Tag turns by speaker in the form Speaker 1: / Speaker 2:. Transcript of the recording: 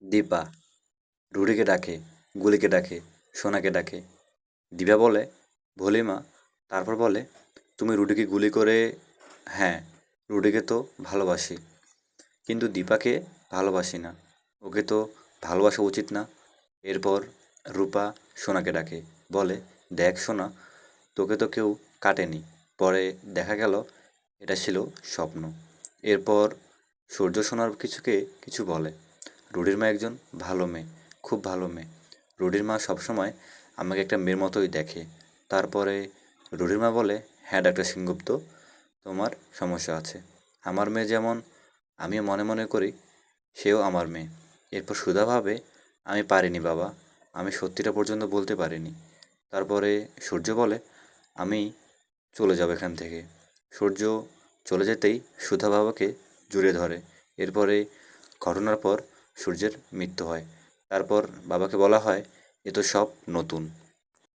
Speaker 1: দীপা রুডিকে ডাকে, গুলিকে ডাকে, সোনাকে ডাকে। দিপা বলে, ভলিমা। তারপর বলে, তুমি রুডিকে গুলি করে। হ্যাঁ, রুডিকে তো ভালোবাসি, কিন্তু দীপাকে ভালোবাসি না। ওকে তো ভালোবাসা উচিত না। এরপর রূপা সোনাকে ডাকে, বলে, দেখ সোনা, তোকে তো কেউ কাটেনি। পরে দেখা গেল এটা ছিল স্বপ্ন। এরপর সূর্য সোনার কিছুকে কিছু বলে। রুডির মা একজন ভালো মেয়ে, খুব ভালো মেয়ে। রুডির মা সবসময় আমাকে একটা মেয়ের মতোই দেখে। তারপরে রুডির মা বলে, হ্যাঁ ডাক্তার সেনগুপ্ত, তোমার সমস্যা আছে। আমার মেয়ে যেমন আমিও মনে মনে করি, সেও আমার মেয়ে। এরপর সুধা ভাবে, আমি পারিনি বাবা, আমি সত্যিটা পর্যন্ত বলতে পারিনি। তারপরে সূর্য বলে, আমি চলে যাব এখান থেকে। সূর্য চলে যেতেই সুধা বাবাকে জড়িয়ে ধরে। এরপরে ঘটনার পর সূর্যের মৃত্যু হয়। তারপর বাবাকে বলা হয়, এ তো সব নতুন।